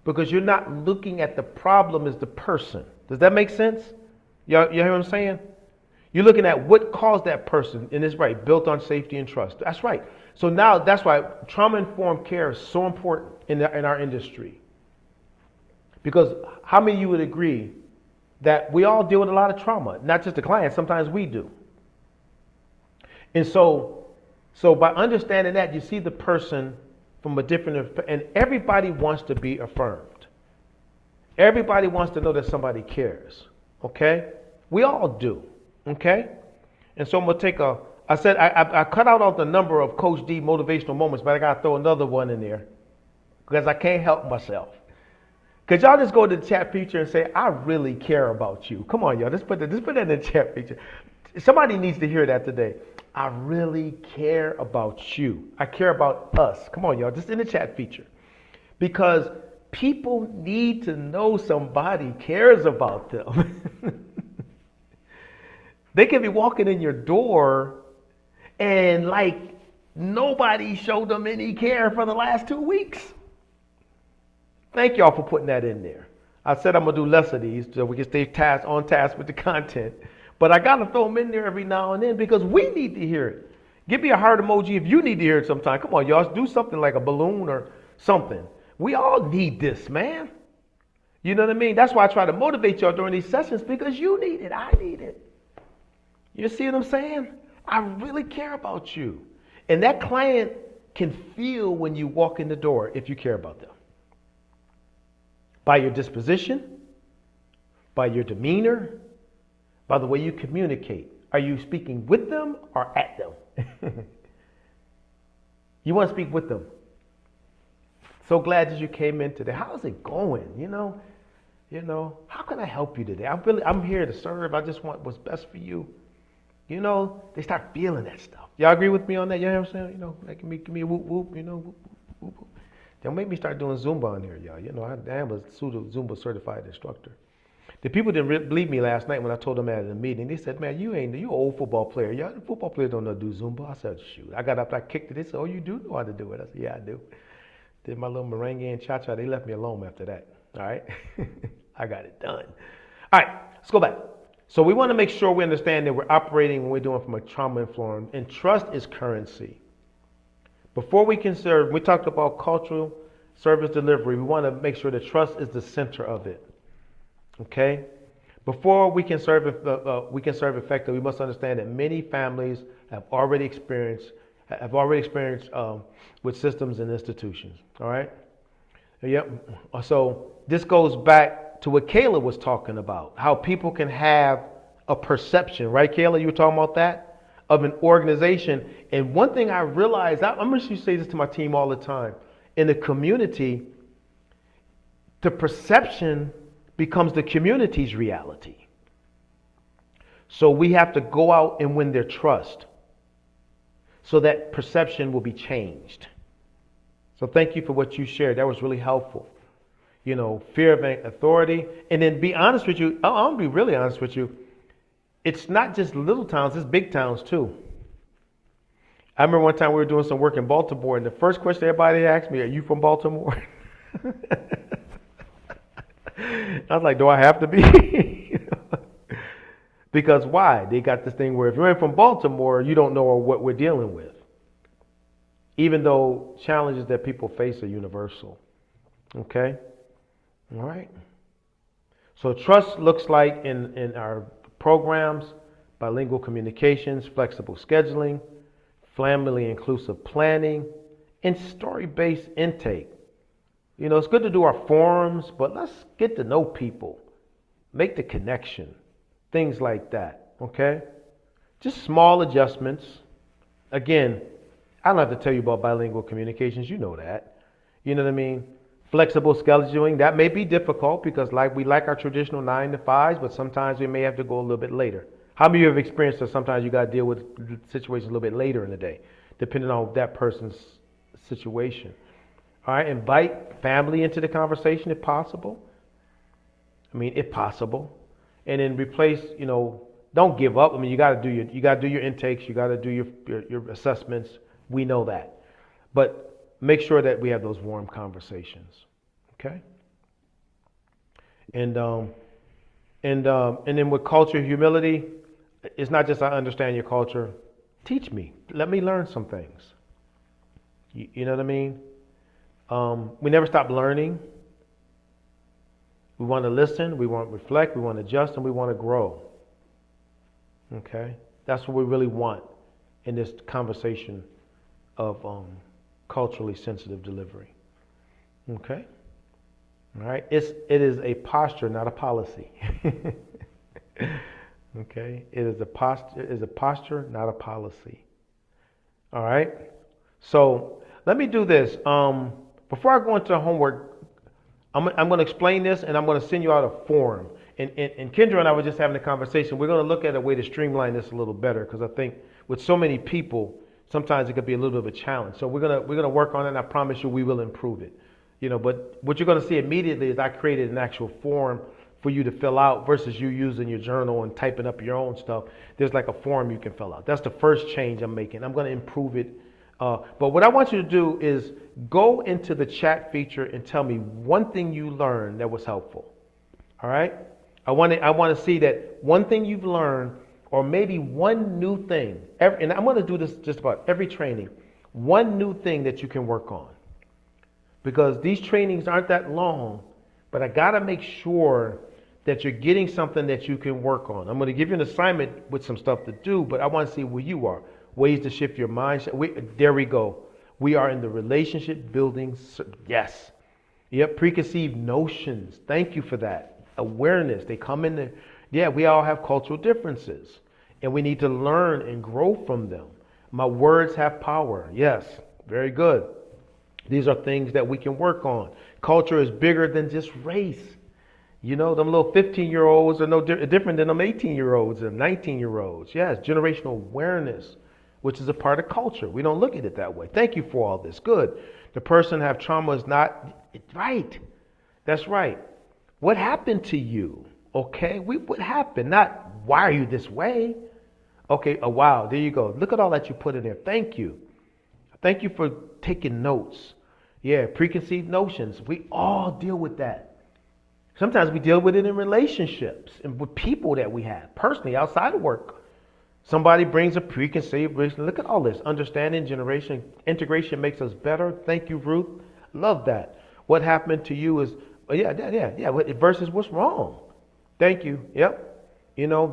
Because you're not looking at the problem as the person. Does that make sense? You hear what I'm saying? You're looking at what caused that person, and it's right, built on safety and trust. That's right. So now that's why trauma-informed care is so important in our industry. Because how many of you would agree that we all deal with a lot of trauma, not just the client, sometimes we do. And so by understanding that, you see the person from a different, and everybody wants to be affirmed. Everybody wants to know that somebody cares. Okay? We all do. Okay? And so I'm going to take I cut out all the number of Coach D motivational moments, but I got to throw another one in there because I can't help myself. Could y'all just go to the chat feature and say, I really care about you? Come on, y'all. Just put that in the chat feature. Somebody needs to hear that today. I really care about you. I care about us. Come on, y'all. Just in the chat feature. because people need to know somebody cares about them. They can be walking in your door and like nobody showed them any care for the last 2 weeks. Thank y'all for putting that in there. I said I'm gonna do less of these so we can stay on task with the content. But I gotta throw them in there every now and then because we need to hear it. Give me a heart emoji if you need to hear it sometime. Come on, y'all, do something like a balloon or something. We all need this, man. You know what I mean? That's why I try to motivate y'all during these sessions because you need it. I need it. You see what I'm saying? I really care about you. And that client can feel when you walk in the door if you care about them. By your disposition, by your demeanor, by the way you communicate. Are you speaking with them or at them? You want to speak with them. So glad that you came in today. How's it going? You know, how can I help you today? I'm here to serve. I just want what's best for you. You know, they start feeling that stuff. Y'all agree with me on that? You know what I'm saying? You know, like, give me a whoop whoop, you know, whoop, whoop, whoop. Don't make me start doing Zumba on here, y'all. You know, I am a Zumba certified instructor. The people didn't believe me last night when I told them at a meeting. They said, man, you an old football player. Y'all football players don't know how to do Zumba. I said, shoot. I got up, I kicked it. They said, oh, you do know how to do it. I said, yeah, I do. Did my little merengue and cha-cha. They left me alone after that. All right? I got it done. All right, let's go back. So we want to make sure we understand that we're operating when we're doing from a trauma-informed, and trust is currency. Before we can serve, we talked about cultural service delivery. We want to make sure that trust is the center of it. Okay? Before we can serve effectively, we must understand that many families have already experienced with systems and institutions. All right? Yep. So this goes back to what Kayla was talking about, how people can have a perception, right, Kayla? You were talking about that, of an organization. And one thing I realized, I'm going to say this to my team all the time, in the community, the perception becomes the community's reality. So we have to go out and win their trust so that perception will be changed. So thank you for what you shared. That was really helpful. You know, fear of authority. And then be honest with you. I'm going to be really honest with you. It's not just little towns, it's big towns too. I remember one time we were doing some work in Baltimore, and the first question everybody asked me, are you from Baltimore? I was like, do I have to be? Because why? They got this thing where if you're in from Baltimore, you don't know what we're dealing with. Even though challenges that people face are universal. Okay? All right. So trust looks like in our programs, bilingual communications, flexible scheduling, family inclusive planning, and story-based intake. You know, it's good to do our forums, but let's get to know people, make the connection, things like that. Okay? Just small adjustments. Again, I don't have to tell you about bilingual communications. You know that. You know what I mean? Flexible scheduling, that may be difficult because we like our traditional 9 to 5s, but sometimes we may have to go a little bit later. How many of you have experienced that sometimes you got to deal with situations a little bit later in the day, depending on that person's situation? All right, invite family into the conversation if possible. I mean, if possible. And then replace, you know, don't give up. I mean, you got to do your intakes, you got to do your assessments. We know that. But make sure that we have those warm conversations, okay? And then with culture, humility, it's not just I understand your culture. Teach me. Let me learn some things. You know what I mean? We never stop learning. We want to listen. We want to reflect. We want to adjust, and we want to grow. Okay, that's what we really want in this conversation of culturally sensitive delivery. Okay? All right? It is a posture, not a policy. Okay? It is a posture, not a policy. All right? So let me do this. Before I go into the homework, I'm going to explain this, and I'm going to send you out a form. And Kendra and I were just having a conversation. We're going to look at a way to streamline this a little better, because I think with so many people, sometimes it could be a little bit of a challenge. So we're gonna work on it, and I promise you we will improve it. But what you're going to see immediately is I created an actual form for you to fill out versus you using your journal and typing up your own stuff. There's like a form you can fill out. That's the first change I'm making. I'm going to improve it. But what I want you to do is go into the chat feature and tell me one thing you learned that was helpful. All right? I want to see that one thing you've learned, or maybe one new thing. And I'm going to do this just about every training. One new thing that you can work on. Because these trainings aren't that long, but I got to make sure that you're getting something that you can work on. I'm going to give you an assignment with some stuff to do, but I want to see where you are. Ways to shift your mindset. There we go. We are in the relationship building. Yes. Yep. Preconceived notions. Thank you for that. Awareness. They come in. Yeah, we all have cultural differences, and we need to learn and grow from them. My words have power. Yes. Very good. These are things that we can work on. Culture is bigger than just race. Them little 15-year-olds are no different than them 18-year-olds and 19-year-olds. Yes, generational awareness, which is a part of culture. We don't look at it that way. Thank you for all this. Good. The person have trauma is not right. That's right. What happened to you? Okay, what happened? Not why are you this way? Okay, oh wow, there you go. Look at all that you put in there. Thank you. Thank you for taking notes. Yeah, preconceived notions. We all deal with that. Sometimes we deal with it in relationships and with people that we have personally outside of work. Somebody brings a preconceived notion. Look at all this. Understanding, generation, integration makes us better. Thank you, Ruth. Love that. What happened to you is, yeah. Versus what's wrong. Thank you. Yep.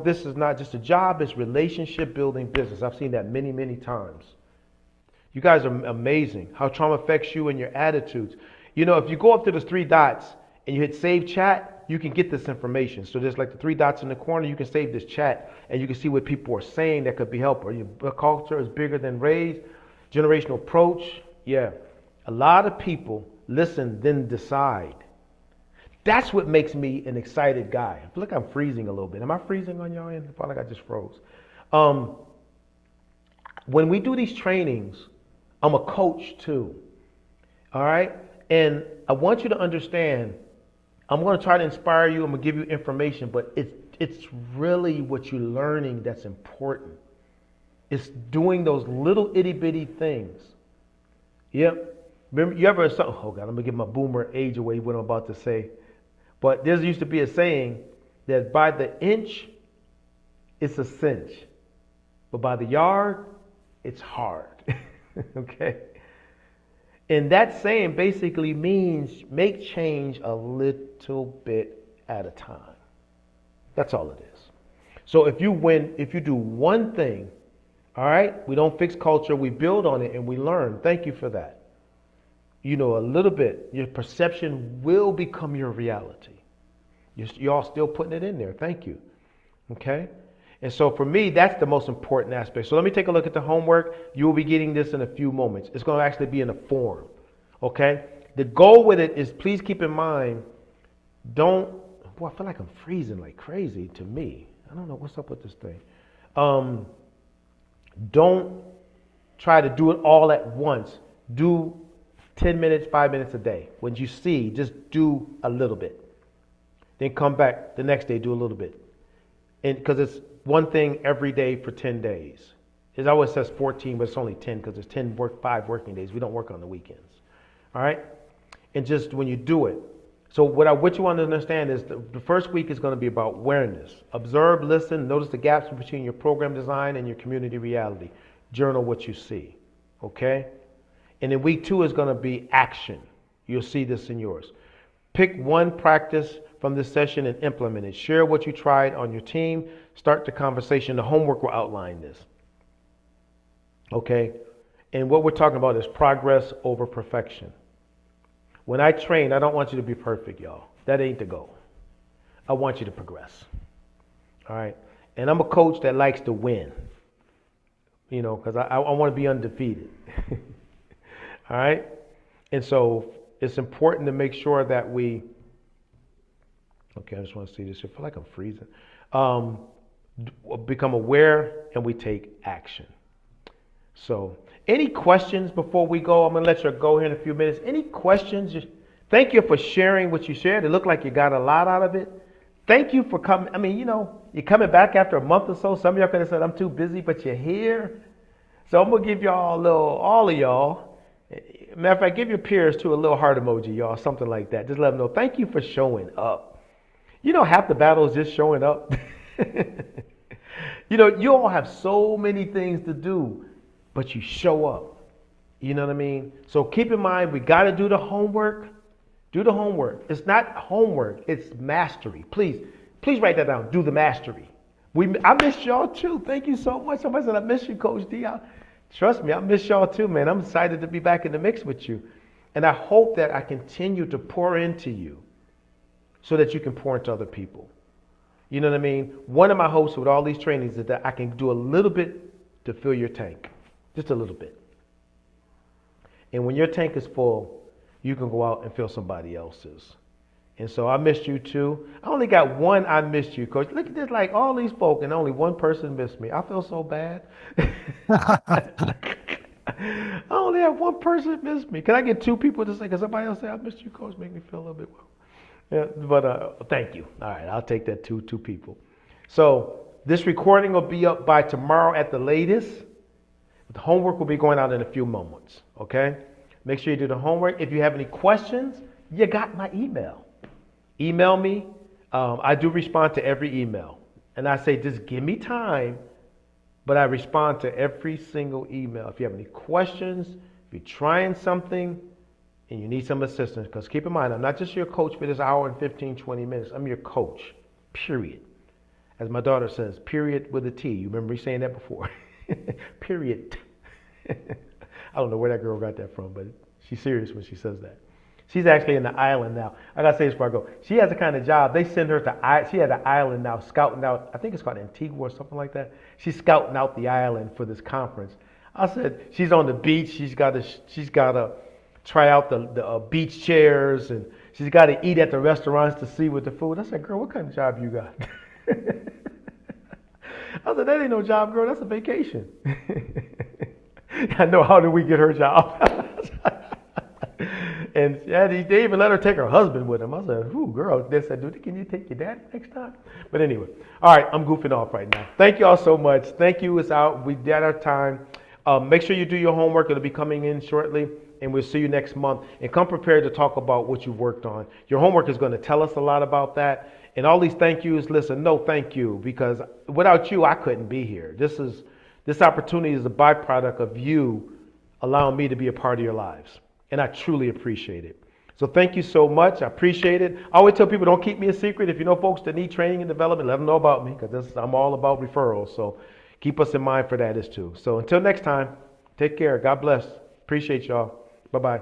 This is not just a job. It's relationship building business. I've seen that many, many times. You guys are amazing. How trauma affects you and your attitudes. If you go up to those three dots and you hit save chat, you can get this information. So there's like the three dots in the corner. You can save this chat and you can see what people are saying that could be helpful. Your culture is bigger than race. Generational approach. Yeah. A lot of people listen, then decide. That's what makes me an excited guy. I feel like I'm freezing a little bit. Am I freezing on y'all end? I feel like I just froze. When we do these trainings, I'm a coach too. All right? And I want you to understand, I'm going to try to inspire you. I'm going to give you information, but it's really what you're learning that's important. It's doing those little itty bitty things. Yep. Remember, you ever, oh God, I'm going to give my boomer age away what I'm about to say. But there used to be a saying that by the inch, it's a cinch. But by the yard, it's hard. Okay? And that saying basically means make change a little bit at a time. That's all it is. So if you do one thing, all right, we don't fix culture, we build on it and we learn. Thank you for that. A little bit, your perception will become your reality. You're all still putting it in there. Thank you. Okay? And so for me, that's the most important aspect. So let me take a look at the homework. You will be getting this in a few moments. It's going to actually be in a form. Okay? The goal with it is, please keep in mind, I feel like I'm freezing like crazy to me. I don't know what's up with this thing. Don't try to do it all at once. Do 10 minutes, 5 minutes a day. When you see, just do a little bit. Then come back the next day, do a little bit. And because it's one thing every day for 10 days. It always says 14, but it's only 10 because it's 5 working days. We don't work on the weekends. All right? And just when you do it. So what you want to understand is the first week is going to be about awareness. Observe, listen, notice the gaps between your program design and your community reality. Journal what you see. Okay? And then week 2 is going to be action. You'll see this in yours. Pick one practice from this session and implement it. Share what you tried on your team. Start the conversation. The homework will outline this. Okay? And what we're talking about is progress over perfection. When I train, I don't want you to be perfect, y'all. That ain't the goal. I want you to progress. All right? And I'm a coach that likes to win. Because I want to be undefeated. All right? And so it's important to make sure that we... Okay, I just want to see this. I feel like I'm freezing. Become aware and we take action. So, any questions before we go? I'm going to let you go here in a few minutes. Any questions? Thank you for sharing what you shared. It looked like you got a lot out of it. Thank you for coming. I mean, you're coming back after a month or so. Some of y'all could have said, I'm too busy, but you're here. So I'm going to give y'all all of y'all. Matter of fact, give your peers too a little heart emoji, y'all, something like that. Just let them know, thank you for showing up. Half the battle is just showing up. You all have so many things to do, but you show up. You know what I mean? So keep in mind, we got to do the homework. Do the homework. It's not homework, it's mastery. Please write that down. Do the mastery. I missed y'all too. Thank you so much. Somebody said, I miss you, Coach D. Trust me, I miss y'all too, man. I'm excited to be back in the mix with you. And I hope that I continue to pour into you so that you can pour into other people. You know what I mean? One of my hopes with all these trainings is that I can do a little bit to fill your tank. Just a little bit. And when your tank is full, you can go out and fill somebody else's. And so I missed you too. I only got one I missed you, Coach. Look at this, like all these folk and only one person missed me. I feel so bad. I only have one person miss me. Can I get two people to say, can somebody else say, I missed you, Coach, make me feel a little bit well. Yeah, but thank you. All right, I'll take that two people. So this recording will be up by tomorrow at the latest. The homework will be going out in a few moments, okay? Make sure you do the homework. If you have any questions, you got my email. Email me. I do respond to every email. And I say, just give me time, but I respond to every single email. If you have any questions, if you're trying something, and you need some assistance, because keep in mind, I'm not just your coach for this hour and 15, 20 minutes. I'm your coach, period. As my daughter says, period with a T. You remember me saying that before? Period. I don't know where that girl got that from, but she's serious when she says that. She's actually in the island now. I got to say this before I go. She has the kind of job, they send her to, she had an island now, scouting out, I think it's called Antigua or something like that. She's scouting out the island for this conference. I said, she's on the beach. She's got to try out the beach chairs, and she's got to eat at the restaurants to see what the food. I said, girl, what kind of job you got? I said, that ain't no job, girl. That's a vacation. I know. How did we get her job? And they even let her take her husband with him. I said, ooh, girl. They said, dude, can you take your dad next time? But anyway, all right, I'm goofing off right now. Thank you all so much. Thank you. It's out. We did our time. Make sure you do your homework. It'll be coming in shortly. And we'll see you next month. And come prepared to talk about what you've worked on. Your homework is going to tell us a lot about that. And all these thank yous, listen, no thank you, because without you, I couldn't be here. This opportunity is a byproduct of you allowing me to be a part of your lives. And I truly appreciate it. So thank you so much. I appreciate it. I always tell people, don't keep me a secret. If you know folks that need training and development, let them know about me, because I'm all about referrals. So keep us in mind for that as too. So until next time, take care. God bless. Appreciate y'all. Bye-bye.